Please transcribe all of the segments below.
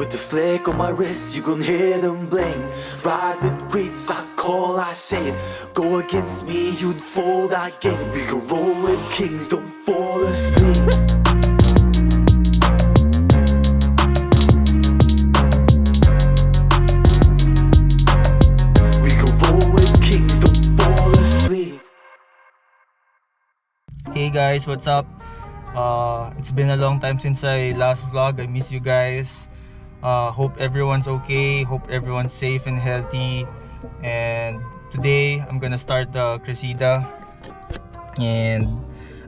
With the flick on my wrist, you gon' hear them bling. Ride with greats, I call, I say it. Go against me, you'd fold, I get it. We can roll with kings, don't fall asleep. We can roll with kings, don't fall asleep. Hey guys, what's up? It's been a long time since I last vlog. I miss you guys. Hope everyone's okay. Hope everyone's safe and healthy. And today I'm gonna start the Cressida. And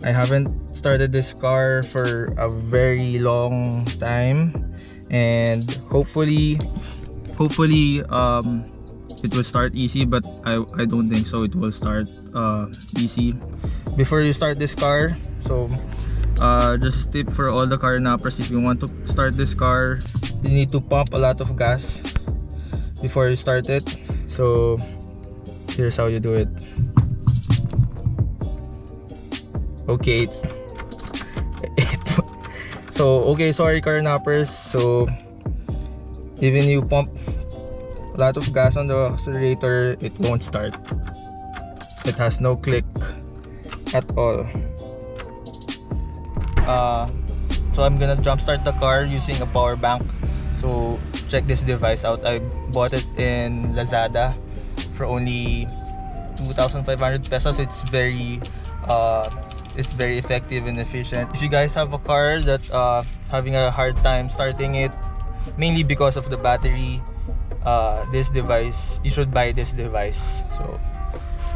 I haven't started this car for a very long time. And hopefully it will start easy, but I don't think so. It will start easy. Before you start this car, so just a tip for all the car nappers: if you want to start this car, you need to pump a lot of gas before you start it. So here's how you do it. Okay, sorry car nappers. So even you pump a lot of gas on the accelerator, it won't start. It has no click at all. So I'm gonna jump start the car using a power bank. So check this device out. I bought it in Lazada for only 2,500 pesos. It's very effective and efficient. If you guys have a car that having a hard time starting it, mainly because of the battery, this device, you should buy this device. So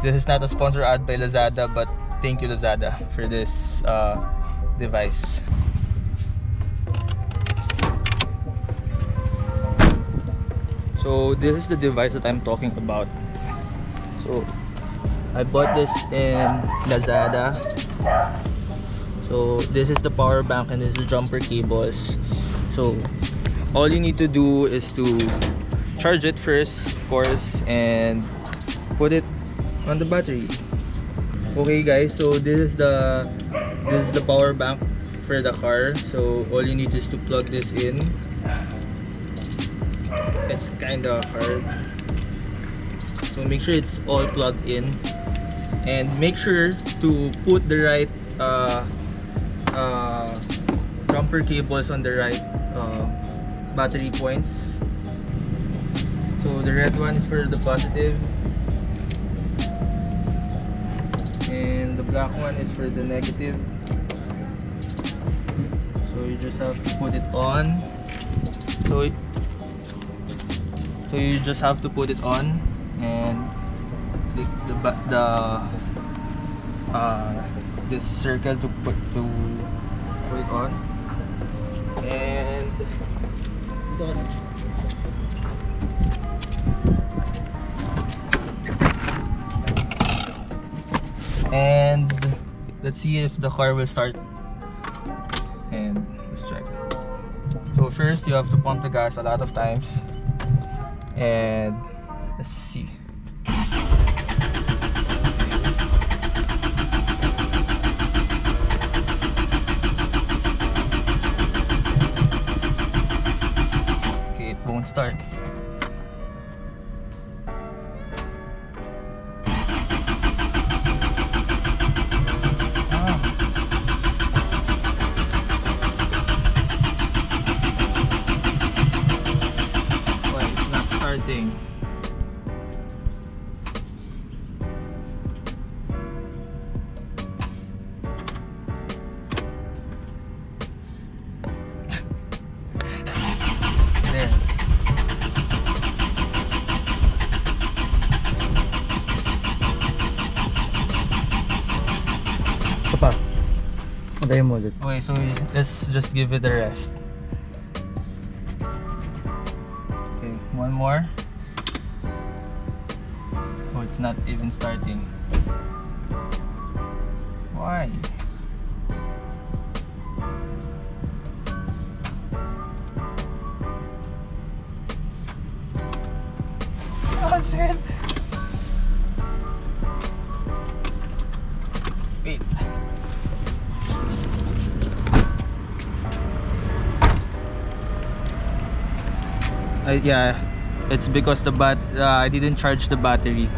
this is not a sponsor ad by Lazada, but thank you Lazada for this device. So this is the device that I'm talking about. So I bought this in Lazada. So this is the power bank and this is the jumper cables. So all you need to do is to charge it first, of course, and put it on the battery. Okay guys, so this is the power bank for the car. So all you need is to plug this in. It's kinda hard, so make sure it's all plugged in, and make sure to put the right jumper cables on the right battery points. So the red one is for the positive, and the black one is for the negative. So you just have to put it on. So you just have to put it on and click this circle to put it on, and done. And let's see if the car will start, and let's check. So first you have to pump the gas a lot of times, and let's see. Okay, it won't start. Starting. There. Pa. Patayin mo ulit. Okay, so let's just give it a rest. Okay, one more. Oh, it's not even starting. Why? Nonsense! Wait. Yeah, it's because I didn't charge the battery,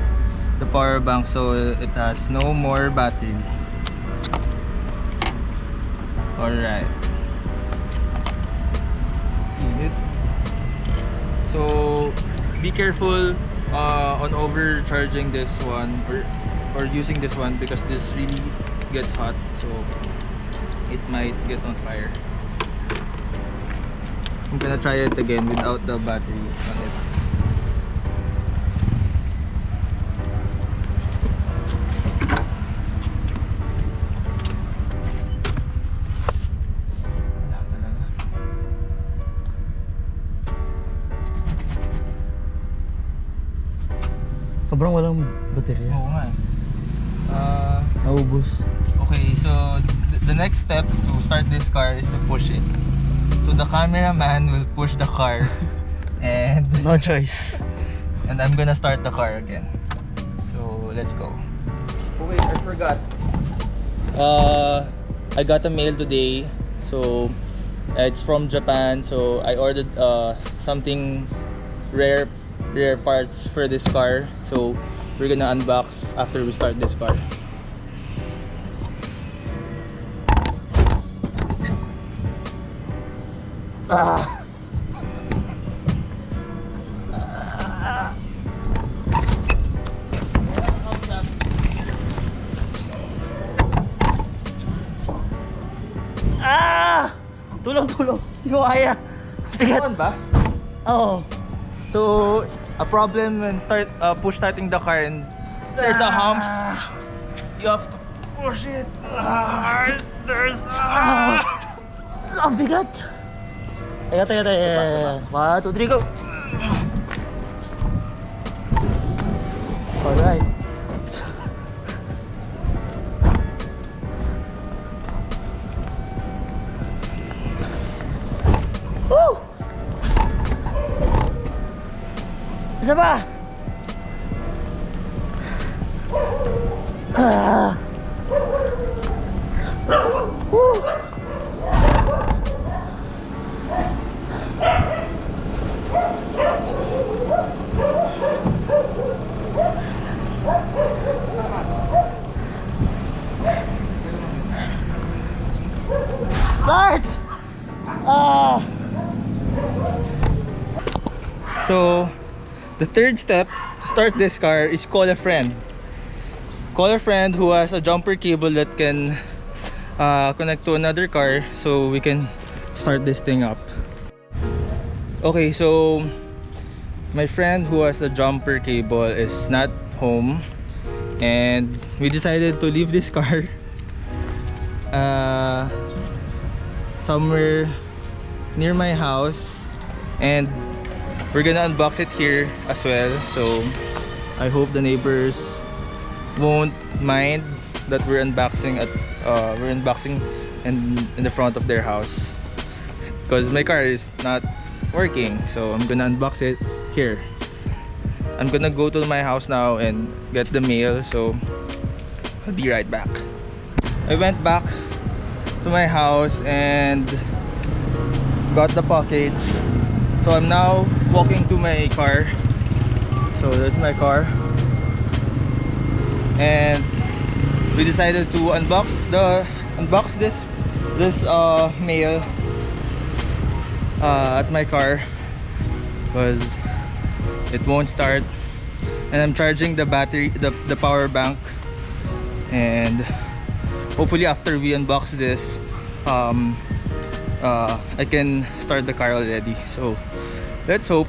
the power bank, so it has no more battery. Alright. So be careful on overcharging this one or using this one, because this really gets hot, so it might get on fire. I'm gonna try it again without the battery on it. Sobrang walang baterya. Oo nga. Naubos. Okay, so the next step to start this car is to push it. So the cameraman will push the car and No choice. and I'm gonna start the car again. So let's go. Oh wait, I forgot. I got a mail today. So it's from Japan. So I ordered something rare parts for this car. So we're gonna unbox after we start this car. Tulong! Hindi ko kaya. Ano ba? Oo. So a problem when push starting the car and there's a hump. You have to push it. Ang bigat! Teka. 1, 2, 3, go! Alright. Woo! Isa pa! Woo! Start! So the third step to start this car is call a friend. Call a friend who has a jumper cable that can connect to another car, so we can start this thing up. Okay, so my friend who has a jumper cable is not home, and we decided to leave this car somewhere near my house, and we're gonna unbox it here as well. So I hope the neighbors won't mind that we're unboxing in the front of their house, because my car is not working. So I'm gonna unbox it here. I'm gonna go to my house now and get the mail, so I'll be right back. I went back to my house and got the package. So I'm now walking to my car. So there's my car, and we decided to unbox this mail at my car, because it won't start, and I'm charging the battery, the power bank, and hopefully after we unbox this I can start the car already. So let's hope.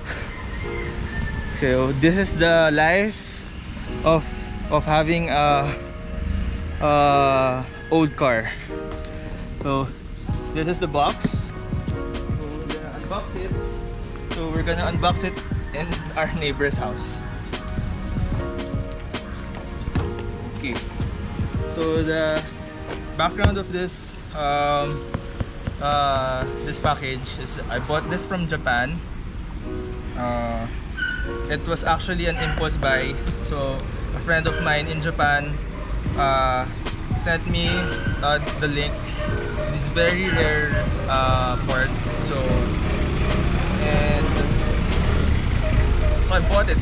So this is the life of having a old car. So this is the box. So we're gonna unbox it. So we're gonna unbox it in our neighbor's house. Okay. So the background of this this package is, I bought this from Japan. It was actually an impulse buy. So a friend of mine in Japan sent me the link. This very rare part. So, and bought it.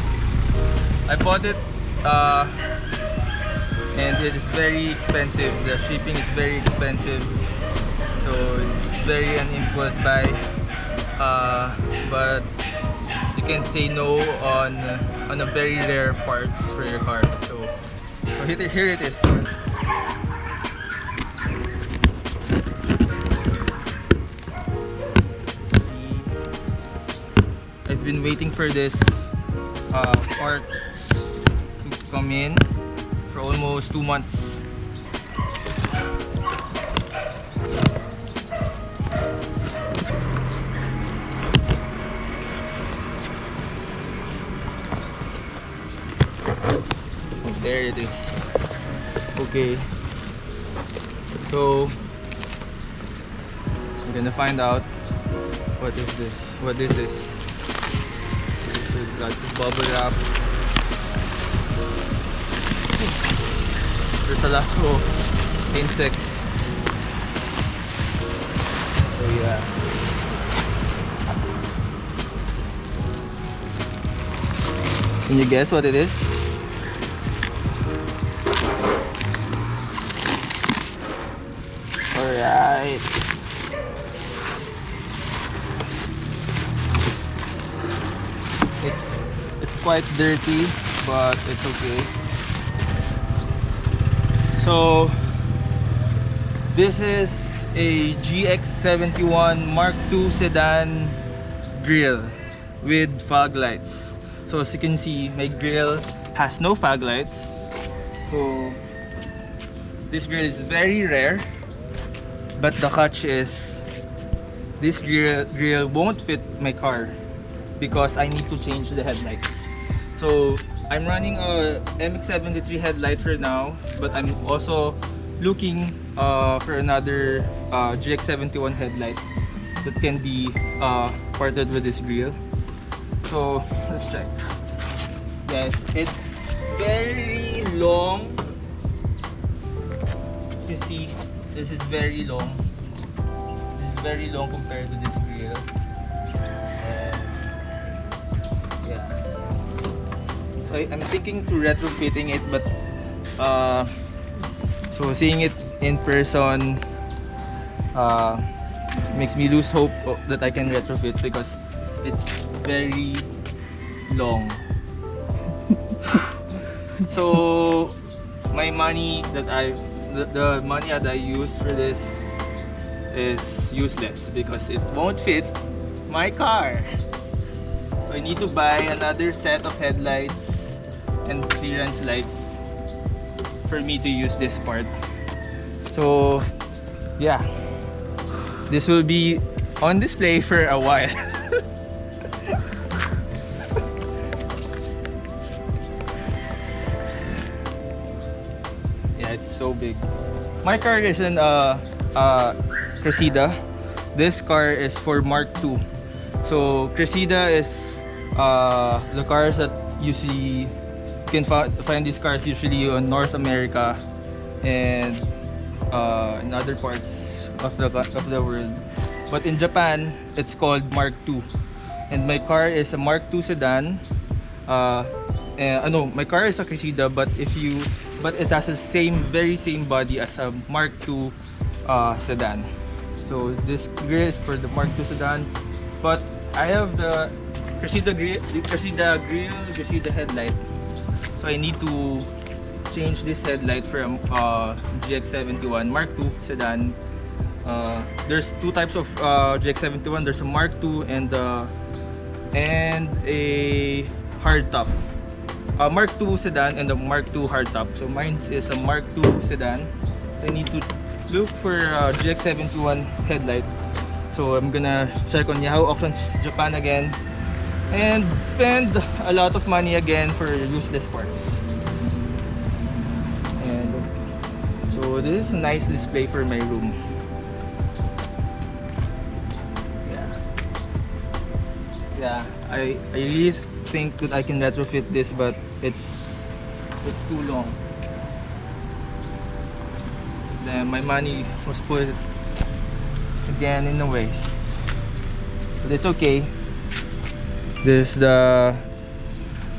I bought it and it is very expensive. The shipping is very expensive, so it's very an impulse buy. But you can't say no on a very rare parts for your car. So here it is. I've been waiting for this part to come in for almost 2 months. There it is. Okay, so I'm gonna find out what is this. What is this? We've got this bubble wrap. There's a lot of insects. So yeah. Can you guess what it is? Alright. It's quite dirty, but it's okay. So this is a GX71 Mark II sedan grille with fog lights. So as you can see, my grille has no fog lights. So this grille is very rare, but the catch is this grille won't fit my car because I need to change the headlights. So I'm running a MX-73 headlight for now, but I'm also looking for another GX71 headlight that can be parted with this grille. So let's check. Yes, it's very long. As you see, this is very long. This is very long compared to this grille. Yeah. So I'm thinking to retrofitting it, but so seeing it in person makes me lose hope that I can retrofit because it's very long. So my money that the money that I used for this is useless because it won't fit my car. So I need to buy another set of headlights and clearance lights for me to use this part. So yeah, this will be on display for a while. Yeah, it's so big. My car is an Cressida. This car is for Mark II. So Cressida is the cars that you see. You can find these cars usually on North America and in other parts of the world. But in Japan, it's called Mark II. And my car is a Mark II sedan. No, my car is a Cressida, but it has the very same body as a Mark II sedan. So this grille is for the Mark II sedan, but I have the Cressida grille, Cressida headlight. So I need to change this headlight from GX71 Mark II sedan. There's two types of GX71. There's a Mark II and a hardtop. Mark II sedan and the Mark II hardtop. So mine is a Mark II sedan. I need to look for a GX71 headlight. So I'm gonna check on Yahoo Auctions Japan again and spend a lot of money again for useless parts. And so this is a nice display for my room. Yeah, I really think that I can retrofit this, but it's too long. Then my money was put again in the waste, but it's okay. This is the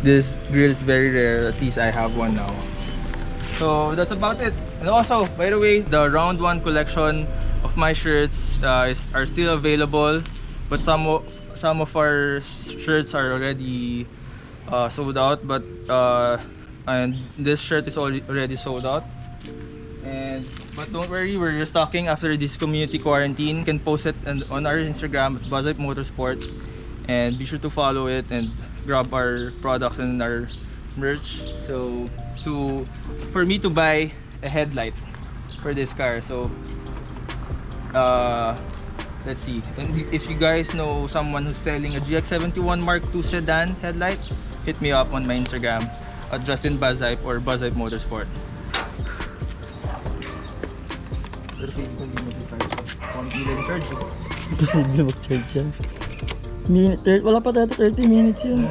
this grill is very rare. At least I have one now. So that's about it. And also, by the way, the round 1 collection of my shirts are still available, but some of our shirts are already sold out. But and this shirt is already sold out. But don't worry, we're restocking after this community quarantine. You can post it on our Instagram at Buzzhype Motorsport, and be sure to follow it and grab our products and our merch. So for me to buy a headlight for this car, so let's see. And if you guys know someone who's selling a GX71 Mark II sedan headlight, hit me up on my Instagram at Justin Buzzhype or Buzzhype Motorsport. Pero feeling ko hindi mag-charge. Hindi charge. Imposible mag-charge yan. Wala pa tayo 30 minutes yun.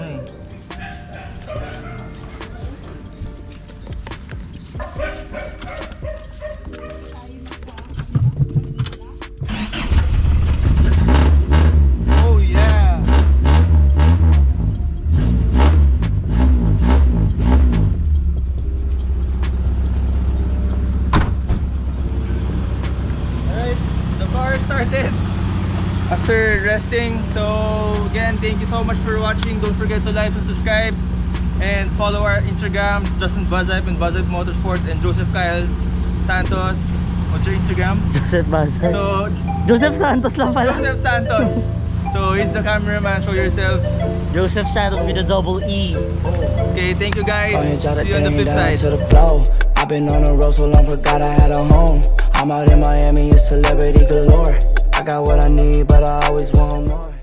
Oh yeah! Alright, the car started after resting. So again, thank you so much for watching. Don't forget to like and subscribe and follow our Instagrams, Justin Buzzhype and Buzzhype Motorsport, and Joseph Kyle Santos. What's your Instagram? Joseph Buzzhype. So Joseph Santos lang pala. Joseph Santos. So he's the cameraman. Show yourself. Joseph Santos with a double E. Okay, thank you guys. Oh, See you on the flip side. to the flow. I've been on the road so long, forgot I had a home. I'm out in Miami, a celebrity galore. I got what I need, but I always want more.